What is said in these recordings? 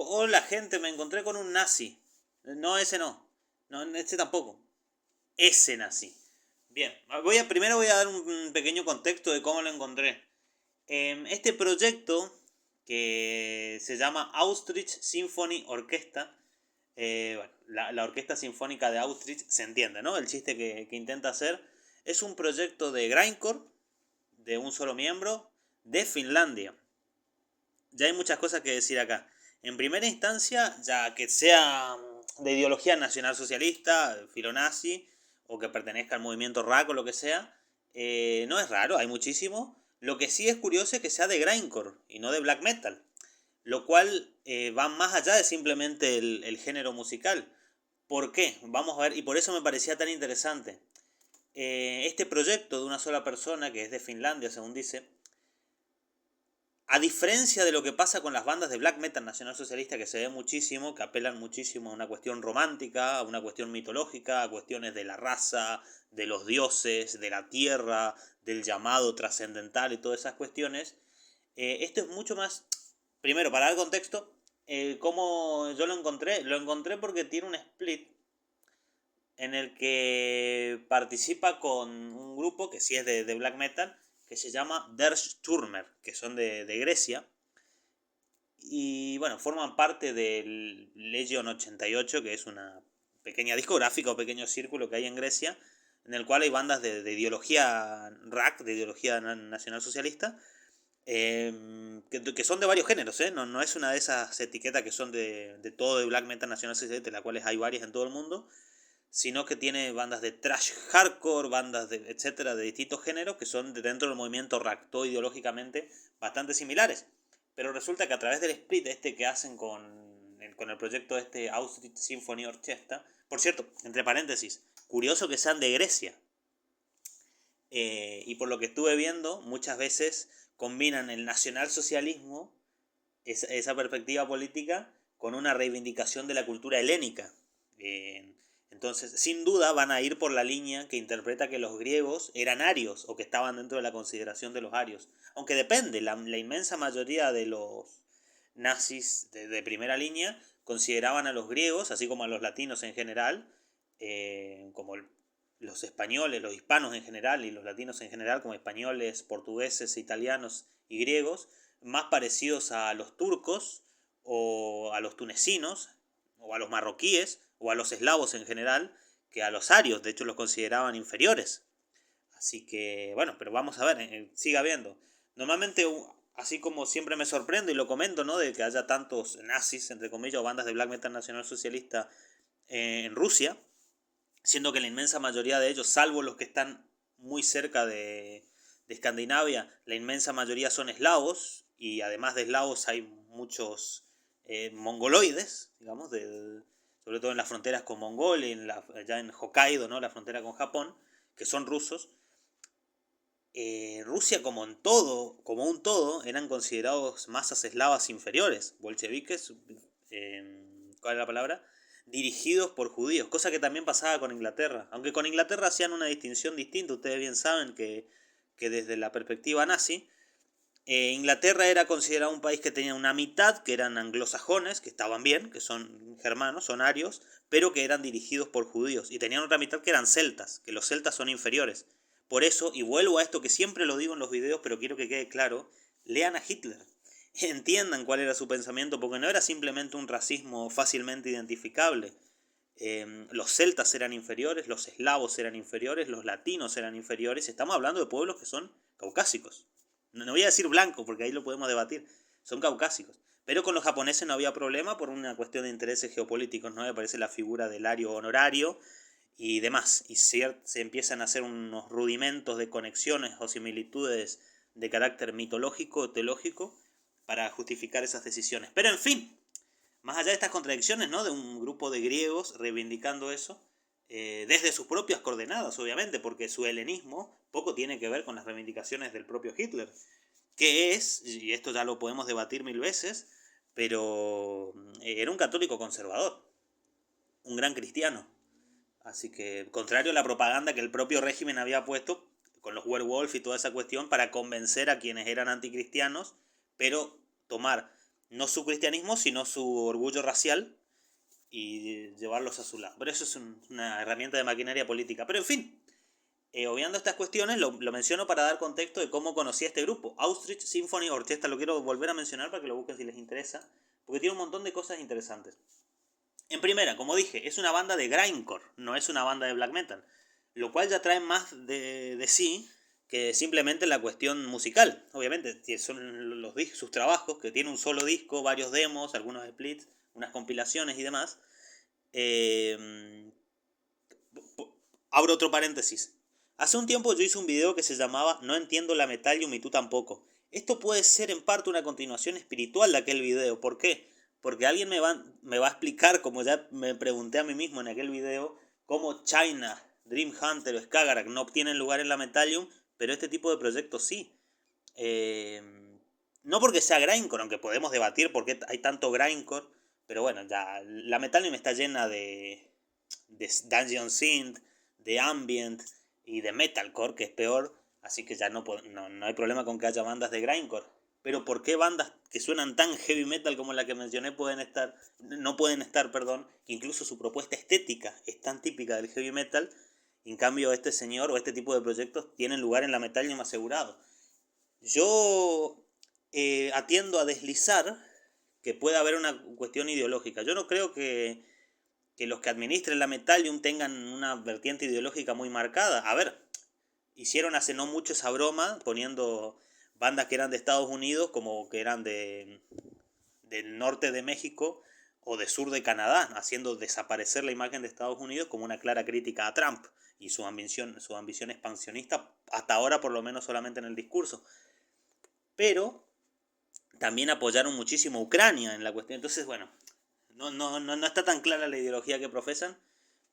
hola gente, me encontré con un nazi. No, ese no. No, ese tampoco. Ese nazi. Bien, primero voy a dar un pequeño contexto de cómo lo encontré. Este proyecto, que se llama Auschwitz Symphony Orchestra, bueno, la Orquesta Sinfónica de Auschwitz, se entiende, ¿no? El chiste que intenta hacer es un proyecto de grindcore, de un solo miembro, de Finlandia. Ya hay muchas cosas que decir acá. En primera instancia, ya que sea de ideología nacionalsocialista, filonazi, o que pertenezca al movimiento RAC o lo que sea, no es raro, hay muchísimo. Lo que sí es curioso es que sea de grindcore y no de black metal, lo cual va más allá de simplemente el género musical. ¿Por qué? Vamos a ver, y por eso me parecía tan interesante. Este proyecto de una sola persona, que es de Finlandia, según dice, a diferencia de lo que pasa con las bandas de black metal nacionalsocialista, que se ve muchísimo, que apelan muchísimo a una cuestión romántica, a una cuestión mitológica, a cuestiones de la raza, de los dioses, de la tierra, del llamado trascendental y todas esas cuestiones, esto es mucho más. Primero, para dar contexto, ¿cómo yo lo encontré porque tiene un split en el que participa con un grupo que sí es de black metal, que se llama Der Stürmer, que son de Grecia. Y bueno, forman parte del Legion 88, que es una pequeña discográfica o pequeño círculo que hay en Grecia, en el cual hay bandas de ideología RAC, de ideología nacionalsocialista, que son de varios géneros, ¿eh? No es una de esas etiquetas que son de todo de black metal nacionalsocialista, de las cuales hay varias en todo el mundo, sino que tiene bandas de thrash hardcore, bandas de etcétera, de distintos géneros que son dentro del movimiento rack, todo ideológicamente bastante similares. Pero resulta que a través del split este que hacen con el proyecto este Auschwitz Symphony Orchestra, por cierto, entre paréntesis, curioso que sean de Grecia, y por lo que estuve viendo, muchas veces combinan el nacionalsocialismo, esa perspectiva política, con una reivindicación de la cultura helénica. Entonces, sin duda van a ir por la línea que interpreta que los griegos eran arios o que estaban dentro de la consideración de los arios. Aunque depende, la inmensa mayoría de los nazis de primera línea consideraban a los griegos, así como a los latinos en general, como los españoles, los hispanos en general y los latinos en general, como españoles, portugueses, italianos y griegos, más parecidos a los turcos o a los tunecinos o a los marroquíes o a los eslavos en general que a los arios. De hecho los consideraban inferiores. Así que bueno, pero vamos a ver, siga habiendo. Normalmente, así como siempre me sorprendo y lo comento, ¿no? De que haya tantos nazis, entre comillas, o bandas de black metal nacional socialista en Rusia, siendo que la inmensa mayoría de ellos, salvo los que están muy cerca de Escandinavia, la inmensa mayoría son eslavos, y además de eslavos hay muchos mongoloides, digamos, sobre todo en las fronteras con Mongolia, allá en Hokkaido, ¿no? La frontera con Japón, que son rusos. Rusia, como en todo, como un todo, eran considerados masas eslavas inferiores, bolcheviques, ¿cuál es la palabra? Dirigidos por judíos, cosa que también pasaba con Inglaterra, aunque con Inglaterra hacían una distinción distinta. Ustedes bien saben que desde la perspectiva nazi, Inglaterra era considerado un país que tenía una mitad que eran anglosajones, que estaban bien, que son germanos, son arios, pero que eran dirigidos por judíos, y tenían otra mitad que eran celtas, que los celtas son inferiores. Por eso, y vuelvo a esto que siempre lo digo en los videos, pero quiero que quede claro, lean a Hitler, entiendan cuál era su pensamiento, porque no era simplemente un racismo fácilmente identificable. Los celtas eran inferiores, los eslavos eran inferiores, los latinos eran inferiores. Estamos hablando de pueblos que son caucásicos. No voy a decir blanco porque ahí lo podemos debatir. Son caucásicos. Pero con los japoneses no había problema por una cuestión de intereses geopolíticos, ¿no? Me parece la figura del ario honorario y demás. Y se empiezan a hacer unos rudimentos de conexiones o similitudes de carácter mitológico o teológico para justificar esas decisiones. Pero en fin, más allá de estas contradicciones, ¿no? De un grupo de griegos reivindicando eso, desde sus propias coordenadas, obviamente, porque su helenismo poco tiene que ver con las reivindicaciones del propio Hitler, que es, y esto ya lo podemos debatir mil veces, pero era un católico conservador, un gran cristiano. Así que, contrario a la propaganda que el propio régimen había puesto con los werewolf y toda esa cuestión para convencer a quienes eran anticristianos, pero tomar no su cristianismo, sino su orgullo racial y llevarlos a su lado. Pero eso es una herramienta de maquinaria política. Pero en fin, obviando estas cuestiones, lo menciono para dar contexto de cómo conocí a este grupo. Auschwitz Symphony Orchestra, lo quiero volver a mencionar para que lo busquen si les interesa, porque tiene un montón de cosas interesantes. En primera, como dije, es una banda de grindcore, no es una banda de black metal, lo cual ya trae más de sí que simplemente la cuestión musical. Obviamente, son sus trabajos, que tiene un solo disco, varios demos, algunos splits, unas compilaciones y demás. Eh, Abro otro paréntesis. Hace un tiempo yo hice un video que se llamaba No entiendo la Metallium y tú tampoco. Esto puede ser en parte una continuación espiritual de aquel video. ¿Por qué? Porque alguien me va a explicar, como ya me pregunté a mí mismo en aquel video, cómo China, Dream Hunter o Skagerak no obtienen lugar en la Metallium, pero este tipo de proyectos sí. Eh, no porque sea grindcore, aunque podemos debatir por qué hay tanto grindcore, pero bueno, ya la Metallium está llena de Dungeon Synth, de Ambient y de Metalcore, que es peor, así que ya no hay problema con que haya bandas de grindcore. Pero ¿por qué bandas que suenan tan heavy metal como la que mencioné no pueden estar, perdón, que incluso su propuesta estética es tan típica del heavy metal, en cambio este señor o este tipo de proyectos tienen lugar en la Metallium asegurado? Yo atiendo a deslizar que puede haber una cuestión ideológica. Yo no creo que los que administren la Metallium tengan una vertiente ideológica muy marcada. A ver, hicieron hace no mucho esa broma poniendo bandas que eran de Estados Unidos como que eran del norte de México o de sur de Canadá, haciendo desaparecer la imagen de Estados Unidos como una clara crítica a Trump y su ambición expansionista, hasta ahora por lo menos solamente en el discurso. Pero también apoyaron muchísimo a Ucrania en la cuestión. Entonces, bueno, no está tan clara la ideología que profesan,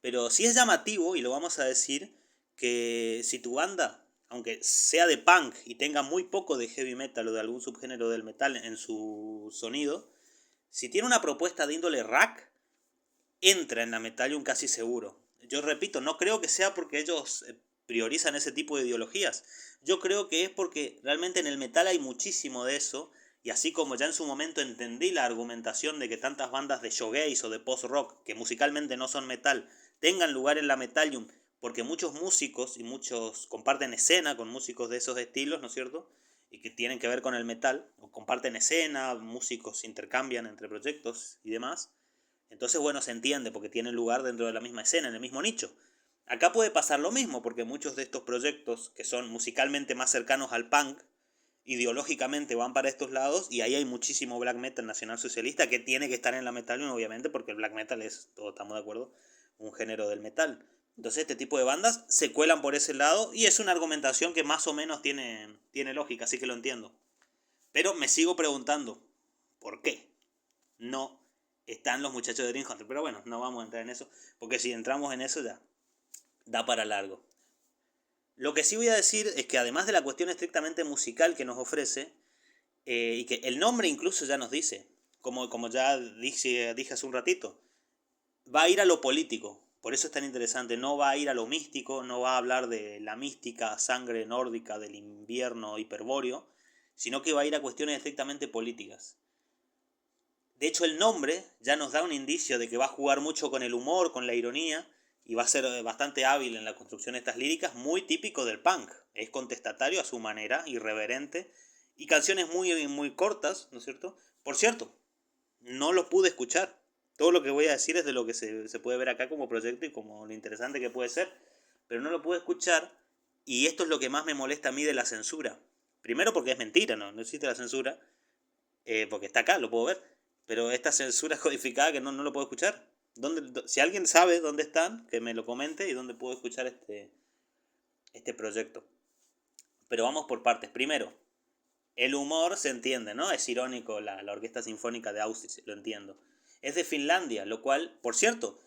pero sí es llamativo, y lo vamos a decir, que si tu banda, aunque sea de punk y tenga muy poco de heavy metal o de algún subgénero del metal en su sonido, si tiene una propuesta de índole rack, entra en la Metallium casi seguro. Yo repito, no creo que sea porque ellos priorizan ese tipo de ideologías. Yo creo que es porque realmente en el metal hay muchísimo de eso, y así como ya en su momento entendí la argumentación de que tantas bandas de shoegaze o de post-rock, que musicalmente no son metal, tengan lugar en la Metallium, porque muchos músicos y muchos comparten escena con músicos de esos estilos, ¿no es cierto? Y que tienen que ver con el metal, o comparten escena, músicos se intercambian entre proyectos y demás. Entonces, bueno, se entiende porque tienen lugar dentro de la misma escena, en el mismo nicho. Acá puede pasar lo mismo, porque muchos de estos proyectos que son musicalmente más cercanos al punk, ideológicamente van para estos lados, y ahí hay muchísimo black metal nacionalsocialista que tiene que estar en la metal, obviamente, porque el black metal es, todos estamos de acuerdo, un género del metal. Entonces este tipo de bandas se cuelan por ese lado y es una argumentación que más o menos tiene lógica, así que lo entiendo. Pero me sigo preguntando, ¿por qué no están los muchachos de Dream Hunter? Pero bueno, no vamos a entrar en eso, porque si entramos en eso ya da para largo. Lo que sí voy a decir es que además de la cuestión estrictamente musical que nos ofrece, y que el nombre incluso ya nos dice, como ya dije hace un ratito, va a ir a lo político. Por eso es tan interesante. No va a ir a lo místico, no va a hablar de la mística sangre nórdica del invierno hiperbóreo, sino que va a ir a cuestiones estrictamente políticas. De hecho, el nombre ya nos da un indicio de que va a jugar mucho con el humor, con la ironía, y va a ser bastante hábil en la construcción de estas líricas, muy típico del punk. Es contestatario a su manera, irreverente, y canciones muy cortas, ¿no es cierto? Por cierto, no lo pude escuchar. Todo lo que voy a decir es de lo que se puede ver acá como proyecto y como lo interesante que puede ser, pero no lo pude escuchar, y esto es lo que más me molesta a mí de la censura. Primero porque es mentira, no existe la censura, porque está acá, lo puedo ver. Pero esta censura codificada que no lo puedo escuchar. Si alguien sabe dónde están, que me lo comente y dónde puedo escuchar este proyecto. Pero vamos por partes. Primero, el humor se entiende, ¿no? Es irónico la Orquesta Sinfónica de Auschwitz, lo entiendo. Es de Finlandia, lo cual, por cierto,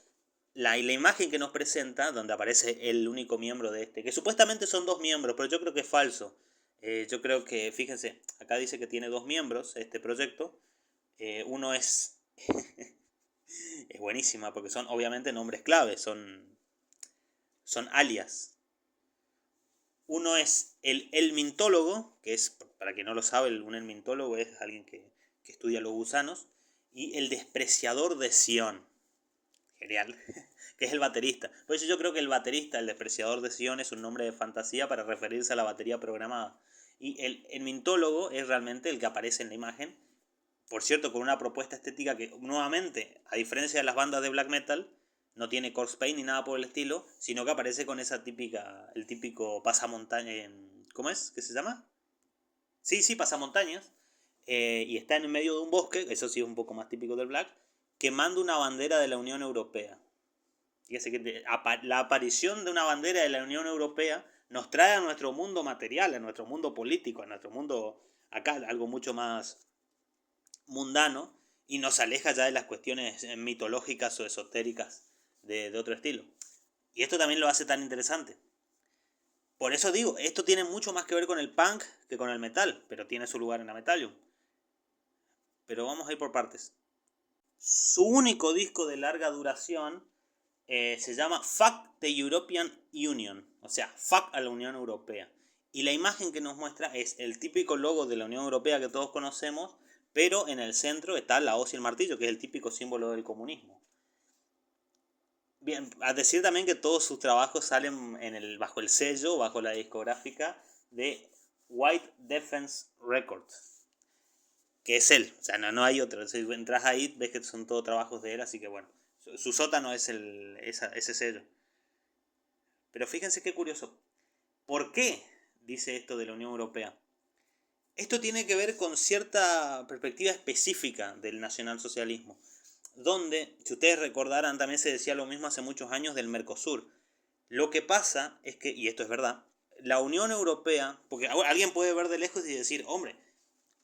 la imagen que nos presenta, donde aparece el único miembro de que supuestamente son dos miembros, pero yo creo que es falso. Yo creo que, fíjense, acá dice que tiene dos miembros este proyecto. Uno es es buenísima porque son obviamente nombres clave, son alias. Uno es el elmintólogo, que es, para quien no lo sabe, un elmintólogo es alguien que que estudia los gusanos, y el despreciador de Sion. Genial. Que es el baterista. Por eso yo creo que el baterista, el despreciador de Sion, es un nombre de fantasía para referirse a la batería programada. Y el mintólogo es realmente el que aparece en la imagen. Por cierto, con una propuesta estética que, nuevamente, a diferencia de las bandas de black metal, no tiene corpse paint ni nada por el estilo, sino que aparece con esa típica, el típico pasamontaña en... ¿Cómo es? ¿Qué se llama? Sí, pasamontañas. Y está en medio de un bosque, eso sí es un poco más típico del black, quemando una bandera de la Unión Europea. Fíjese que la aparición de una bandera de la Unión Europea nos trae a nuestro mundo material, a nuestro mundo político, a nuestro mundo acá, algo mucho más mundano, y nos aleja ya de las cuestiones mitológicas o esotéricas de otro estilo. Y esto también lo hace tan interesante. Por eso digo, esto tiene mucho más que ver con el punk que con el metal, pero tiene su lugar en la Metallium. Pero vamos a ir por partes. Su único disco de larga duración se llama Fuck the European Union, o sea, fuck a la Unión Europea. Y la imagen que nos muestra es el típico logo de la Unión Europea que todos conocemos, pero en el centro está la hoz y el martillo, que es el típico símbolo del comunismo. Bien, a decir también que todos sus trabajos salen bajo el sello, bajo la discográfica de White Defense Records, que es él, o sea, no hay otro. Si entras ahí, ves que son todos trabajos de él, así que bueno, su sótano es ese sello. Pero fíjense qué curioso. ¿Por qué dice esto de la Unión Europea? Esto tiene que ver con cierta perspectiva específica del nacionalsocialismo, donde, si ustedes recordarán, también se decía lo mismo hace muchos años del Mercosur. Lo que pasa es que, y esto es verdad, la Unión Europea, porque alguien puede ver de lejos y decir, hombre,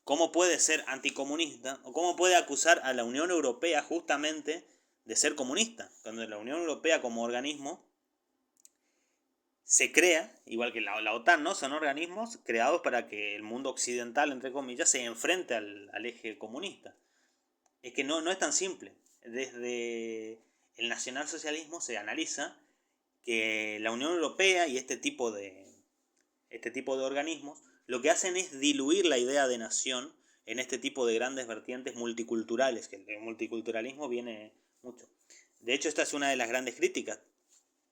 ¿cómo puede ser anticomunista o cómo puede acusar a la Unión Europea justamente de ser comunista? Cuando la Unión Europea como organismo se crea, igual que la OTAN, ¿no? Son organismos creados para que el mundo occidental, entre comillas, se enfrente al eje comunista. Es que no es tan simple. Desde el nacionalsocialismo se analiza que la Unión Europea y este tipo de organismos lo que hacen es diluir la idea de nación en este tipo de grandes vertientes multiculturales, que el multiculturalismo viene mucho. De hecho, esta es una de las grandes críticas.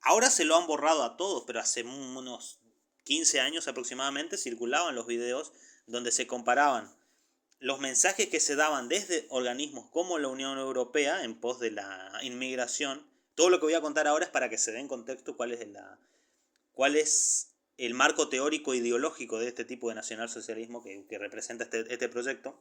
Ahora se lo han borrado a todos, pero hace unos 15 años aproximadamente circulaban los videos donde se comparaban los mensajes que se daban desde organismos como la Unión Europea en pos de la inmigración. Todo lo que voy a contar ahora es para que se den contexto cuál es el marco teórico ideológico de este tipo de nacionalsocialismo que representa este proyecto.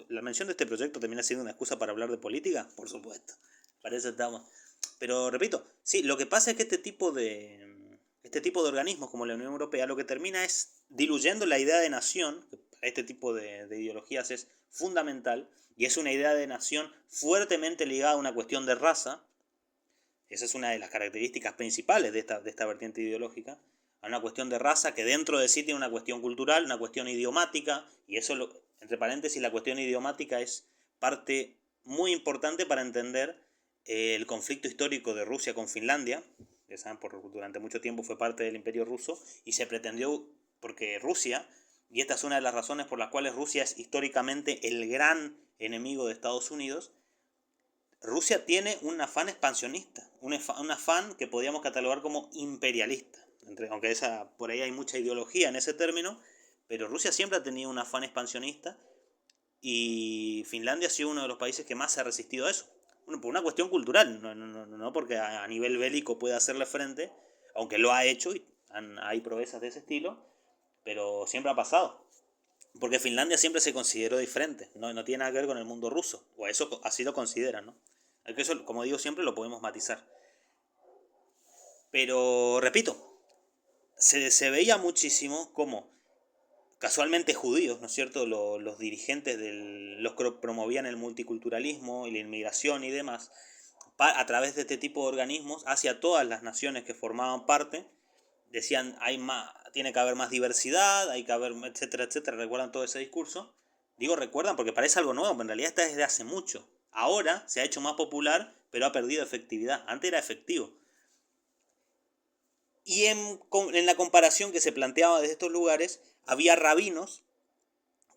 La mención de este proyecto termina siendo una excusa para hablar de política, por supuesto. Para eso estamos. Pero repito, sí, lo que pasa es que este tipo de organismos como la Unión Europea lo que termina es diluyendo la idea de nación, que para este tipo de ideologías es fundamental, y es una idea de nación fuertemente ligada a una cuestión de raza. Esa es una de las características principales de esta vertiente ideológica, a una cuestión de raza que dentro de sí tiene una cuestión cultural, una cuestión idiomática, y eso, entre paréntesis, la cuestión idiomática es parte muy importante para entender el conflicto histórico de Rusia con Finlandia, que saben, durante mucho tiempo fue parte del Imperio Ruso, y se pretendió, porque Rusia, y esta es una de las razones por las cuales Rusia es históricamente el gran enemigo de Estados Unidos, Rusia tiene un afán expansionista, un afán que podríamos catalogar como imperialista, aunque por ahí hay mucha ideología en ese término, pero Rusia siempre ha tenido un afán expansionista y Finlandia ha sido uno de los países que más se ha resistido a eso. Bueno, por una cuestión cultural, no porque a nivel bélico pueda hacerle frente, aunque lo ha hecho y hay proezas de ese estilo, pero siempre ha pasado. Porque Finlandia siempre se consideró diferente, no tiene nada que ver con el mundo ruso, o eso así lo consideran, ¿no? Aunque eso, como digo siempre, lo podemos matizar. Pero, repito, se veía muchísimo como casualmente judíos, ¿no es cierto?, los dirigentes los que promovían el multiculturalismo y la inmigración y demás, a través de este tipo de organismos, hacia todas las naciones que formaban parte, decían, tiene que haber más diversidad, hay que haber, etcétera, etcétera. ¿Recuerdan todo ese discurso? Digo recuerdan porque parece algo nuevo, pero en realidad está desde hace mucho. Ahora se ha hecho más popular, pero ha perdido efectividad. Antes era efectivo. Y en la comparación que se planteaba desde estos lugares, había rabinos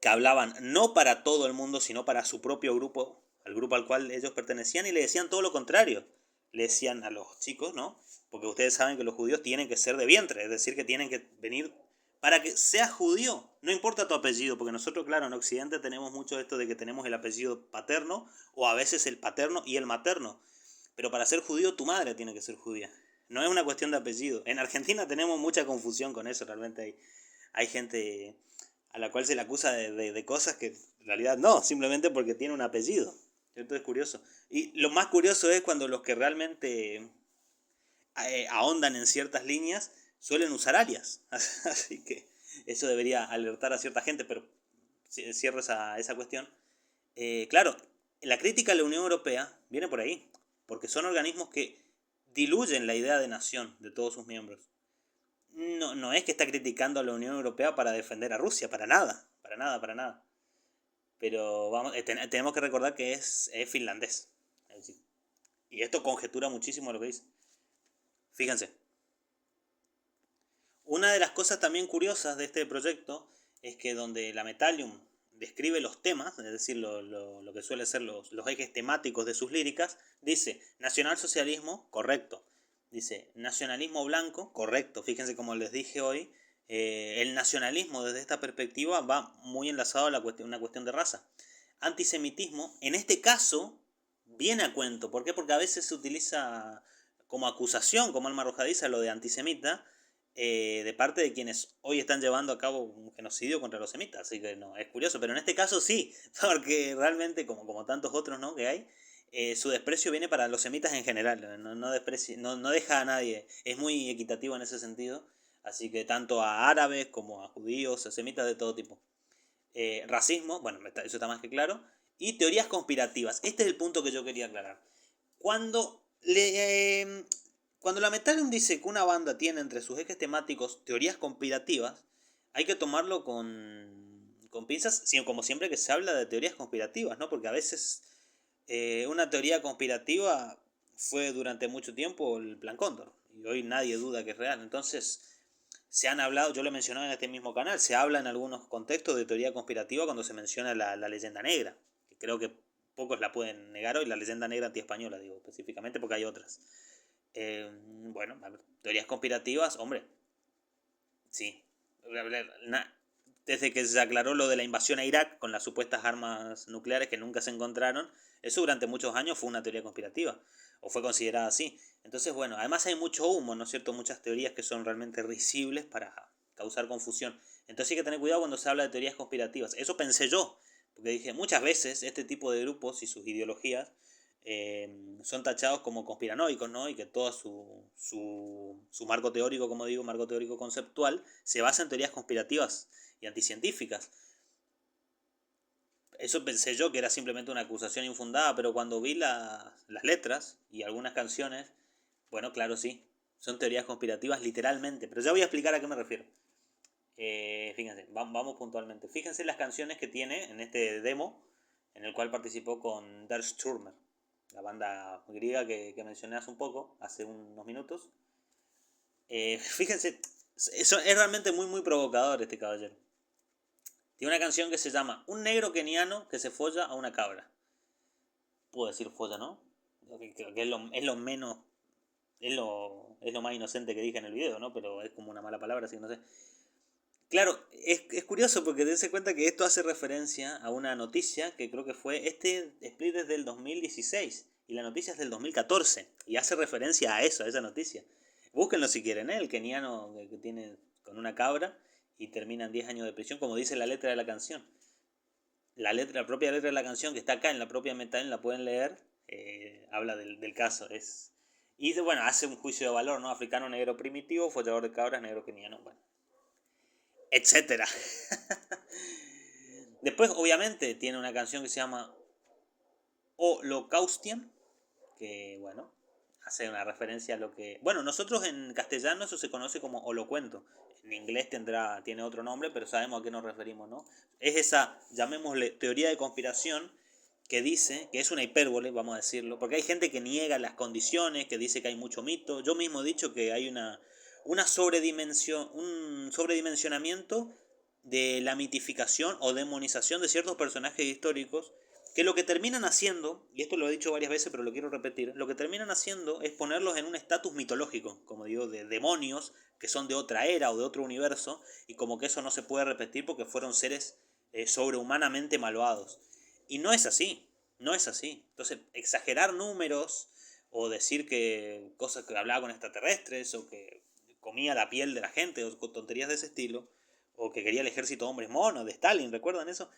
que hablaban no para todo el mundo, sino para su propio grupo, al grupo al cual ellos pertenecían, y le decían todo lo contrario. Le decían a los chicos, ¿no? Porque ustedes saben que los judíos tienen que ser de vientre, es decir, que tienen que venir para que seas judío. No importa tu apellido, porque nosotros, claro, en Occidente tenemos mucho esto de que tenemos el apellido paterno, o a veces el paterno y el materno. Pero para ser judío, tu madre tiene que ser judía. No es una cuestión de apellido. En Argentina tenemos mucha confusión con eso, realmente hay gente a la cual se le acusa de cosas que en realidad no, simplemente porque tiene un apellido. Esto es curioso. Y lo más curioso es cuando los que realmente ahondan en ciertas líneas suelen usar alias. Así que eso debería alertar a cierta gente, pero cierro esa cuestión. Claro, la crítica a la Unión Europea viene por ahí, porque son organismos que diluyen la idea de nación de todos sus miembros. No es que está criticando a la Unión Europea para defender a Rusia, para nada, para nada, para nada. Pero vamos, tenemos que recordar que es finlandés. Es decir, y esto conjetura muchísimo lo que dice. Fíjense. Una de las cosas también curiosas de este proyecto es que donde la Metallium describe los temas, es decir, lo que suele ser los ejes temáticos de sus líricas, dice nacionalsocialismo, correcto. Dice nacionalismo blanco, correcto. Fíjense como les dije hoy, el nacionalismo desde esta perspectiva va muy enlazado a una cuestión de raza. Antisemitismo, en este caso, viene a cuento. ¿Por qué? Porque a veces se utiliza como acusación, como Alma arrojadiza, lo de antisemita, de parte de quienes hoy están llevando a cabo un genocidio contra los semitas. Así que no, es curioso, pero en este caso sí, porque realmente, como tantos otros, ¿no?, que hay, su desprecio viene para los semitas en general, no deja a nadie, es muy equitativo en ese sentido, así que tanto a árabes como a judíos, a semitas de todo tipo. Racismo, bueno, eso está más que claro, y teorías conspirativas. Este es el punto que yo quería aclarar. Cuando cuando la Metalium dice que una banda tiene entre sus ejes temáticos teorías conspirativas, hay que tomarlo con pinzas, como siempre que se habla de teorías conspirativas, ¿no? Porque a veces una teoría conspirativa fue durante mucho tiempo el Plan Cóndor, y hoy nadie duda que es real. Entonces, se han hablado, yo lo he mencionado en este mismo canal, se habla en algunos contextos de teoría conspirativa cuando se menciona la leyenda negra, que creo que pocos la pueden negar hoy, la leyenda negra antiespañola, digo, específicamente porque hay otras. Bueno, teorías conspirativas, hombre, sí. Desde que se aclaró lo de la invasión a Irak con las supuestas armas nucleares que nunca se encontraron, eso durante muchos años fue una teoría conspirativa, o fue considerada así. Entonces, bueno, además hay mucho humo, ¿no es cierto? Muchas teorías que son realmente risibles para causar confusión. Entonces hay que tener cuidado cuando se habla de teorías conspirativas. Eso pensé yo, porque dije, muchas veces este tipo de grupos y sus ideologías son tachados como conspiranoicos, ¿no? Y que todo su marco teórico, como digo, marco teórico conceptual, se basa en teorías conspirativas y anticientíficas. Eso pensé yo que era simplemente una acusación infundada, pero cuando vi las letras y algunas canciones, bueno, claro, sí, son teorías conspirativas literalmente, pero ya voy a explicar a qué me refiero. Fíjense, vamos puntualmente. Fíjense las canciones que tiene en este demo, en el cual participó con Der Stürmer, la banda griega que mencioné hace unos minutos. Fíjense, es realmente muy, muy provocador este caballero. Tiene una canción que se llama Un negro keniano que se folla a una cabra. Puedo decir folla, ¿no? Creo que es lo menos, es lo más inocente que dije en el video, ¿no? Pero es como una mala palabra, así que no sé. Claro, es curioso porque dense cuenta que esto hace referencia a una noticia que creo que fue, este split es del 2016 y la noticia es del 2014 y hace referencia a eso, a esa noticia. Búsquenlo si quieren, ¿eh? El keniano que tiene con una cabra y termina en 10 años de prisión, como dice la letra de la canción. La propia letra de la canción que está acá en la propia Metal, la pueden leer, habla del caso. Y bueno, hace un juicio de valor, ¿no? Africano negro primitivo, follador de cabras, negro keniano, bueno, etcétera. Después, obviamente, tiene una canción que se llama Holocaustian, que, bueno, hace una referencia a lo que... Bueno, nosotros en castellano eso se conoce como holocuento. En inglés tiene otro nombre, pero sabemos a qué nos referimos, ¿no? Es esa, llamémosle, teoría de conspiración que dice, que es una hipérbole, vamos a decirlo, porque hay gente que niega las condiciones, que dice que hay mucho mito. Yo mismo he dicho que hay un sobredimensionamiento de la mitificación o demonización de ciertos personajes históricos, que lo que terminan haciendo, y esto lo he dicho varias veces pero lo quiero repetir, lo que terminan haciendo es ponerlos en un estatus mitológico, como digo, de demonios que son de otra era o de otro universo, y como que eso no se puede repetir porque fueron seres sobrehumanamente malvados. Y no es así, no es así. Entonces, exagerar números o decir que cosas que hablaba con extraterrestres o que comía la piel de la gente o tonterías de ese estilo, o que quería el ejército de hombres monos, de Stalin, ¿recuerdan eso?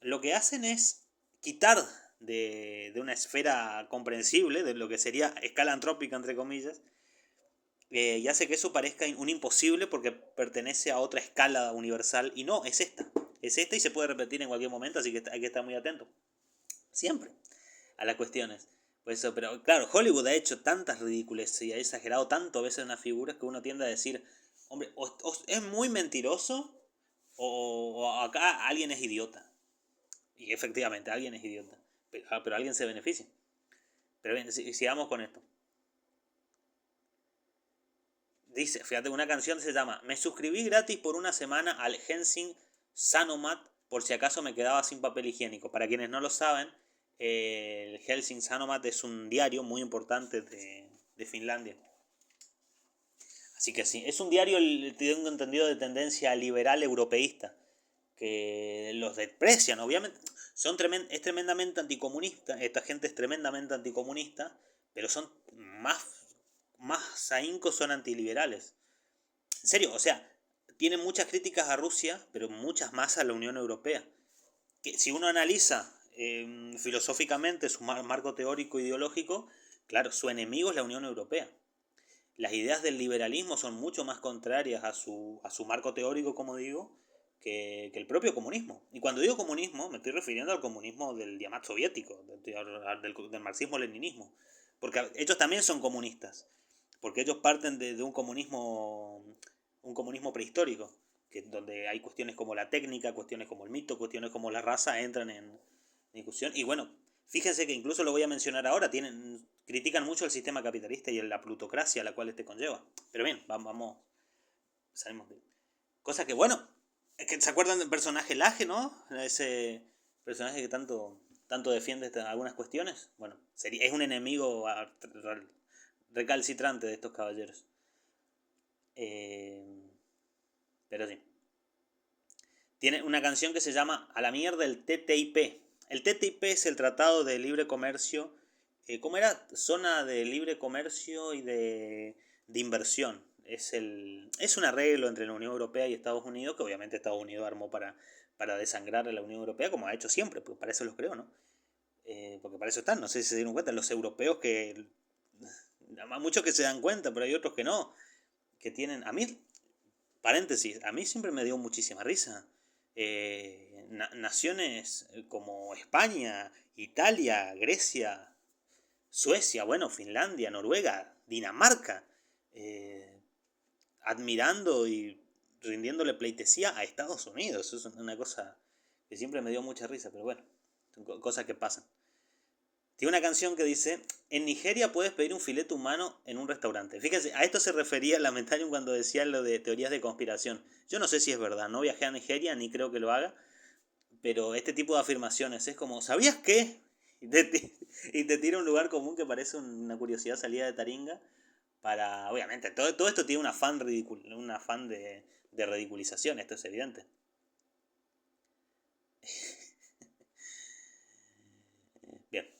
Lo que hacen es quitar de una esfera comprensible, de lo que sería escala antrópica, entre comillas, y hace que eso parezca un imposible porque pertenece a otra escala universal, y no, es esta y se puede repetir en cualquier momento, así que hay que estar muy atento, siempre, a las cuestiones. Pues eso, pero claro, Hollywood ha hecho tantas ridículas y ha exagerado tanto a veces unas figuras que uno tiende a decir, hombre, o es muy mentiroso o acá alguien es idiota. Y efectivamente, alguien es idiota. Pero alguien se beneficia. Pero bien, sigamos con esto. Dice, fíjate, una canción se llama Me suscribí gratis por una semana al Helsing Sanomat por si acaso me quedaba sin papel higiénico. Para quienes no lo saben, el Helsing Sanomat es un diario muy importante de Finlandia. Así que sí, es un diario, tengo entendido, de tendencia liberal europeísta, que los desprecian, obviamente. Es tremendamente anticomunista, esta gente es tremendamente anticomunista, pero son más ahíncos, son antiliberales. En serio, o sea, tienen muchas críticas a Rusia, pero muchas más a la Unión Europea. Que si uno analiza filosóficamente su marco teórico ideológico, claro, su enemigo es la Unión Europea. Las ideas del liberalismo son mucho más contrarias a su marco teórico, como digo, que el propio comunismo. Y cuando digo comunismo, me estoy refiriendo al comunismo del diamat soviético, del marxismo-leninismo. Porque ellos también son comunistas. Porque ellos parten de un comunismo prehistórico, que donde hay cuestiones como la técnica, cuestiones como el mito, cuestiones como la raza entran en discusión. Y bueno, fíjense que incluso lo voy a mencionar ahora, critican mucho el sistema capitalista y la plutocracia a la cual este conlleva. Pero bien, vamos, salimos de... Cosa que, bueno, es que se acuerdan del personaje Laje, ¿no? Ese personaje que tanto defiende algunas cuestiones. Bueno, es un enemigo recalcitrante de estos caballeros. Pero sí. Tiene una canción que se llama A la mierda el TTIP. El TTIP es el Tratado de Libre Comercio. ¿Cómo era? Zona de Libre Comercio y de Inversión. Es un arreglo entre la Unión Europea y Estados Unidos, que obviamente Estados Unidos armó para desangrar a la Unión Europea, como ha hecho siempre, pues para eso los creó, ¿no? Porque para eso están, no sé si se dieron cuenta, los europeos que... Muchos que se dan cuenta, pero hay otros que no, que tienen... A mí, paréntesis, a mí siempre me dio muchísima risa. Naciones como España, Italia, Grecia, Suecia, bueno, Finlandia, Noruega, Dinamarca, admirando y rindiéndole pleitesía a Estados Unidos. Eso es una cosa que siempre me dio mucha risa, pero bueno, son cosas que pasan. Tiene una canción que dice, en Nigeria puedes pedir un filete humano en un restaurante. Fíjense, a esto se refería Lamentarium cuando decía lo de teorías de conspiración. Yo no sé si es verdad, no viajé a Nigeria ni creo que lo haga, pero este tipo de afirmaciones es como, ¿sabías qué? Y te tira un lugar común que parece una curiosidad salida de Taringa para, obviamente, todo esto tiene un afán de ridiculización, esto es evidente. Bien.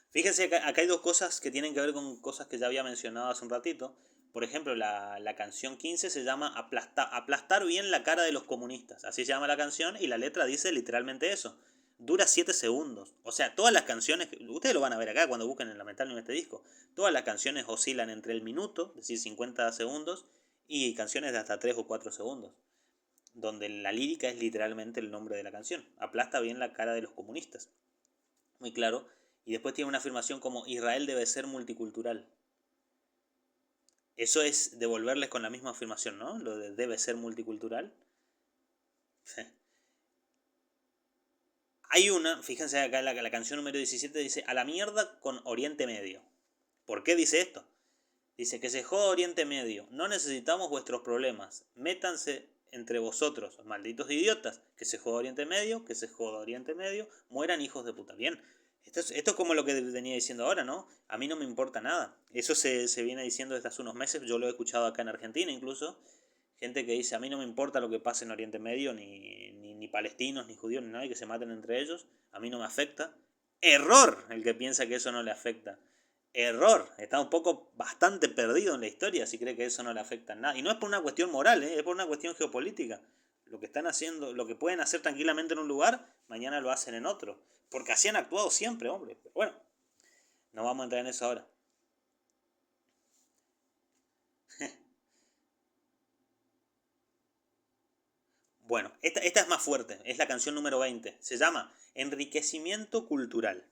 Fíjense que acá hay dos cosas que tienen que ver con cosas que ya había mencionado hace un ratito. Por ejemplo, la canción 15 se llama Aplastar bien la cara de los comunistas. Así se llama la canción y la letra dice literalmente eso. Dura 7 segundos. O sea, todas las canciones, ustedes lo van a ver acá cuando busquen el Lamental en este disco, todas las canciones oscilan entre el minuto, es decir, 50 segundos, y canciones de hasta 3 o 4 segundos. Donde la lírica es literalmente el nombre de la canción. Aplasta bien la cara de los comunistas. Muy claro. Y después tiene una afirmación como Israel debe ser multicultural. Eso es devolverles con la misma afirmación, ¿no? Lo de debe ser multicultural. Hay una, fíjense acá la canción número 17 dice, a la mierda con Oriente Medio. ¿Por qué dice esto? Dice que se joda Oriente Medio, no necesitamos vuestros problemas, métanse entre vosotros, malditos idiotas, que se joda Oriente Medio, que se joda Oriente Medio, mueran hijos de puta. Bien, esto es como lo que venía diciendo ahora, ¿no? A mí no me importa nada. Eso se viene diciendo desde hace unos meses, yo lo he escuchado acá en Argentina incluso. Gente que dice, a mí no me importa lo que pase en Oriente Medio, ni palestinos, ni judíos, ni nadie, que se maten entre ellos, a mí no me afecta. Error el que piensa que eso no le afecta. Error, está un poco bastante perdido en la historia si cree que eso no le afecta en nada. Y no es por una cuestión moral, es por una cuestión geopolítica. Lo que están haciendo, lo que pueden hacer tranquilamente en un lugar, mañana lo hacen en otro. Porque así han actuado siempre, hombre. Pero bueno, no vamos a entrar en eso ahora. Bueno, esta es más fuerte, es la canción número 20. Se llama Enriquecimiento Cultural.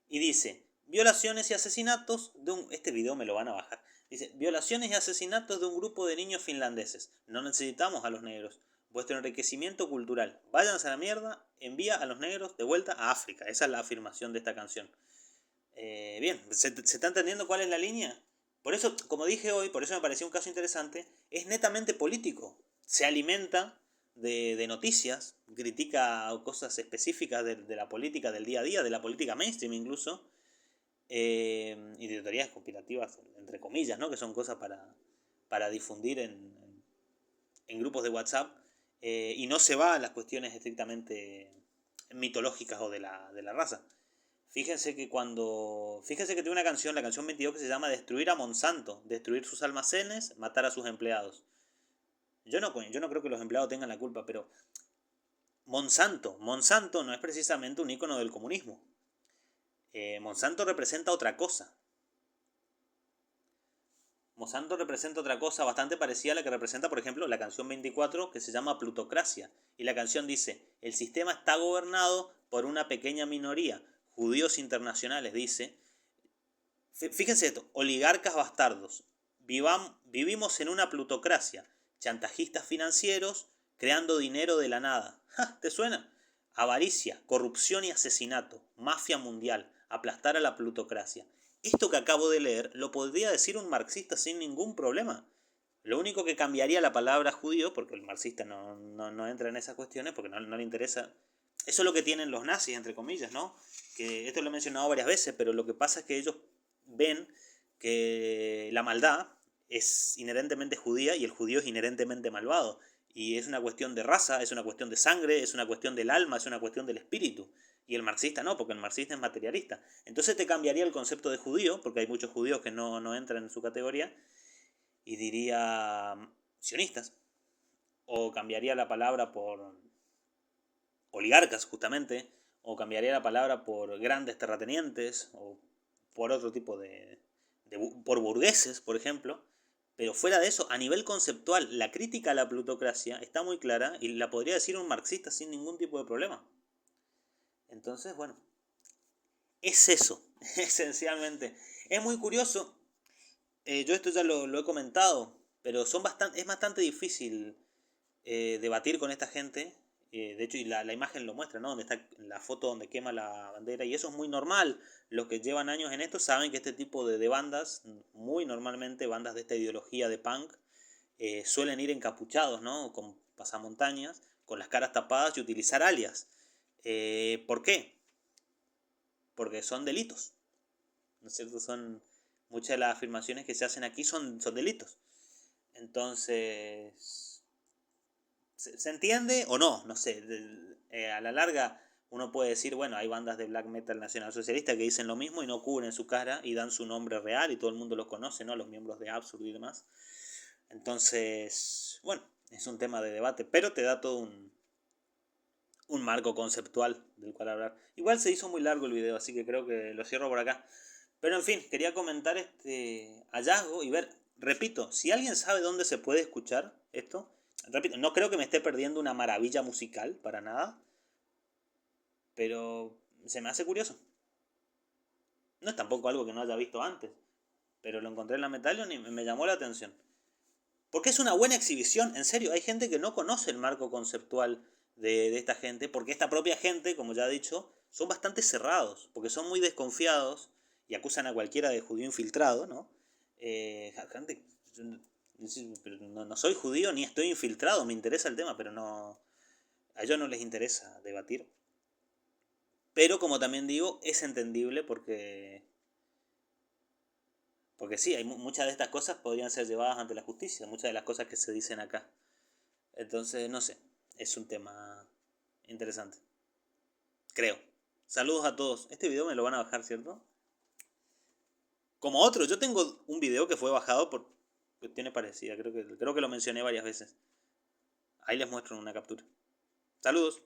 Y dice, violaciones y asesinatos de un... Este video me lo van a bajar. Dice, violaciones y asesinatos de un grupo de niños finlandeses. No necesitamos a los negros. Vuestro enriquecimiento cultural. Váyanse a la mierda, envía a los negros de vuelta a África. Esa es la afirmación de esta canción. Bien, ¿se está entendiendo cuál es la línea? Por eso, como dije hoy, por eso me pareció un caso interesante, es netamente político. Se alimenta de noticias, critica cosas específicas de la política del día a día, de la política mainstream incluso, y de teorías conspirativas, entre comillas, ¿no? Que son cosas para difundir en grupos de WhatsApp, y no se va a las cuestiones estrictamente mitológicas o de la raza. Fíjense que tiene una canción, la canción 22, que se llama Destruir a Monsanto, destruir sus almacenes, matar a sus empleados. Yo no creo que los empleados tengan la culpa, pero Monsanto no es precisamente un icono del comunismo. Monsanto representa otra cosa. Monsanto representa otra cosa bastante parecida a la que representa, por ejemplo, la canción 24, que se llama Plutocracia. Y la canción dice, el sistema está gobernado por una pequeña minoría, judíos internacionales, dice. Fíjense esto, oligarcas bastardos. Vivimos en una plutocracia, chantajistas financieros, creando dinero de la nada. ¡Ja! ¿Te suena? Avaricia, corrupción y asesinato, mafia mundial, aplastar a la plutocracia. Esto que acabo de leer lo podría decir un marxista sin ningún problema. Lo único que cambiaría la palabra judío, porque el marxista no entra en esas cuestiones, porque no le interesa. Eso es lo que tienen los nazis, entre comillas, ¿no? Que esto lo he mencionado varias veces, pero lo que pasa es que ellos ven que la maldad es inherentemente judía y el judío es inherentemente malvado. Y es una cuestión de raza, es una cuestión de sangre, es una cuestión del alma, es una cuestión del espíritu. Y el marxista no, porque el marxista es materialista. Entonces te cambiaría el concepto de judío, porque hay muchos judíos que no entran en su categoría, y diría sionistas. O cambiaría la palabra por oligarcas, justamente. O cambiaría la palabra por grandes terratenientes, o por otro tipo por burgueses, por ejemplo. Pero fuera de eso, a nivel conceptual, la crítica a la plutocracia está muy clara y la podría decir un marxista sin ningún tipo de problema. Entonces, bueno, es eso, esencialmente. Es muy curioso, yo esto ya lo he comentado, pero es bastante difícil debatir con esta gente. De hecho, y la imagen lo muestra, ¿no? Donde está la foto donde quema la bandera. Y eso es muy normal. Los que llevan años en esto saben que este tipo de bandas, muy normalmente bandas de esta ideología de punk, suelen ir encapuchados, ¿no? Con pasamontañas, con las caras tapadas y utilizar alias. ¿Por qué? Porque son delitos. ¿No es cierto? Muchas de las afirmaciones que se hacen aquí son delitos. Entonces, ¿se entiende o no? No sé. A la larga uno puede decir, bueno, hay bandas de black metal nacionalsocialista que dicen lo mismo y no cubren su cara y dan su nombre real y todo el mundo los conoce, ¿no? Los miembros de Absurd y demás. Entonces, bueno, es un tema de debate, pero te da todo un marco conceptual del cual hablar. Igual se hizo muy largo el video, así que creo que lo cierro por acá. Pero en fin, quería comentar este hallazgo y ver, repito, si alguien sabe dónde se puede escuchar esto, repito, no creo que me esté perdiendo una maravilla musical, para nada, pero se me hace curioso. No es tampoco algo que no haya visto antes, pero lo encontré en la Metalion y me llamó la atención. Porque es una buena exhibición, en serio, hay gente que no conoce el marco conceptual de esta gente, porque esta propia gente, como ya he dicho, son bastante cerrados, porque son muy desconfiados y acusan a cualquiera de judío infiltrado, ¿no? Gente, Pero no soy judío ni estoy infiltrado, me interesa el tema, pero no... A ellos no les interesa debatir. Pero como también digo, es entendible porque... Porque sí, hay muchas de estas cosas podrían ser llevadas ante la justicia, muchas de las cosas que se dicen acá. Entonces, no sé, es un tema interesante. Creo. Saludos a todos. Este video me lo van a bajar, ¿cierto? Como otro, yo tengo un video que fue bajado por cuestiones parecidas, creo que lo mencioné varias veces. Ahí les muestro una captura. Saludos.